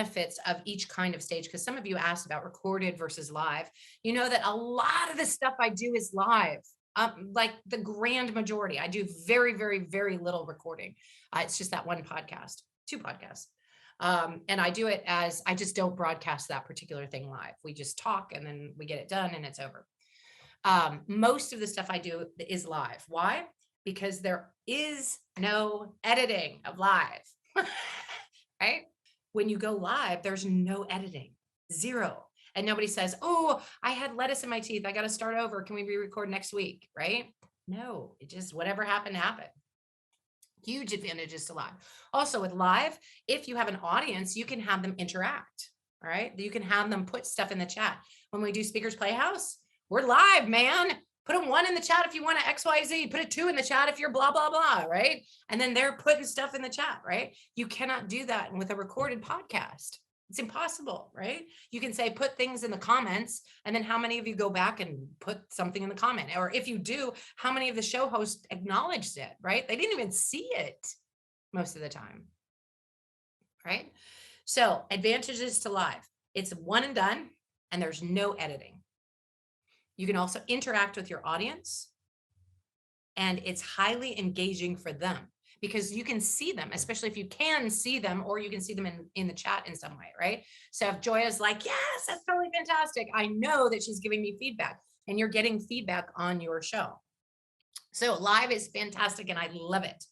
benefits of each kind of stage, because some of you asked about recorded versus live. You know that a lot of the stuff I do is live. Like the grand majority. I do very, very, very little recording. It's just that one podcast, 2 podcasts. And I do it as, I just don't broadcast that particular thing live. We just talk and then we get it done and it's over. Most of the stuff I do is live. Why? Because there is no editing of live, right? When you go live, there's no editing, 0. And nobody says, oh, I had lettuce in my teeth, I got to start over. Can we re-record next week? Right? No, it just, whatever happened, happened. Huge advantages to live. Also with live, if you have an audience, you can have them interact. All right. You can have them put stuff in the chat. When we do Speakers Playhouse, we're live, man. Put a 1 in the chat if you want to XYZ, put a 2 in the chat if you're blah, blah, blah. Right. And then they're putting stuff in the chat. Right. You cannot do that with a recorded podcast. It's impossible, right? You can say, put things in the comments, and then how many of you go back and put something in the comment? Or if you do, how many of the show hosts acknowledged it, right? They didn't even see it most of the time, right? So advantages to live. It's one and done, and there's no editing. You can also interact with your audience, and it's highly engaging for them, because you can see them, especially if you can see them, or you can see them in the chat in some way, right? So if Joya's like, yes, that's totally fantastic, I know that she's giving me feedback, and you're getting feedback on your show. So live is fantastic, and I love it.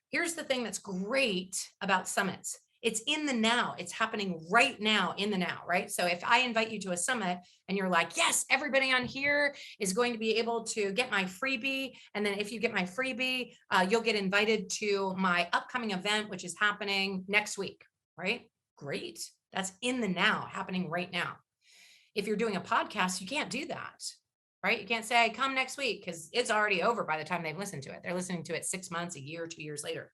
Here's the thing that's great about summits. It's in the now. It's happening right now in the now, right? So if I invite you to a summit and you're like, yes, everybody on here is going to be able to get my freebie. And then if you get my freebie, you'll get invited to my upcoming event, which is happening next week, right? Great. That's in the now, happening right now. If you're doing a podcast, you can't do that, right? You can't say, come next week, because it's already over by the time they've listened to it. They're listening to it 6 months, a year, 2 years later.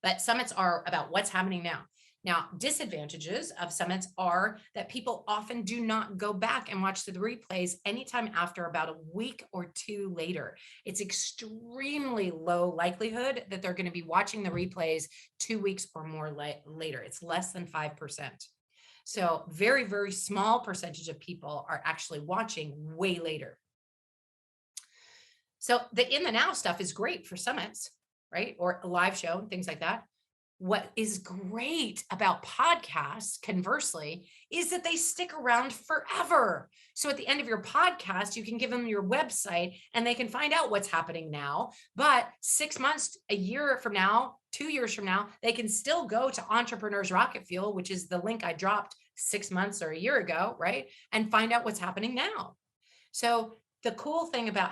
But summits are about what's happening now. Now, disadvantages of summits are that people often do not go back and watch the replays anytime after about a week or 2 later. It's extremely low likelihood that they're going to be watching the replays 2 weeks or more later. It's less than 5%. So very, very small percentage of people are actually watching way later. So the in the now stuff is great for summits, right? Or a live show, things like that. What is great about podcasts, conversely, is that they stick around forever. So at the end of your podcast, you can give them your website and they can find out what's happening now. But 6 months, a year from now, 2 years from now, they can still go to Entrepreneurs Rocket Fuel, which is the link I dropped 6 months or a year ago, right? And find out what's happening now. So the cool thing about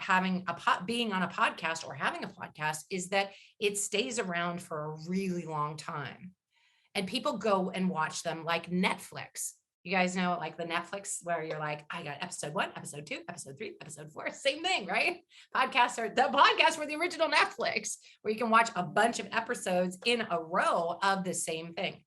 being on a podcast or having a podcast is that it stays around for a really long time. And people go and watch them like Netflix. You guys know, like the Netflix where you're like, I got episode 1, episode 2, episode 3, episode 4, same thing, right? Podcasts are the podcast for the original Netflix, where you can watch a bunch of episodes in a row of the same thing.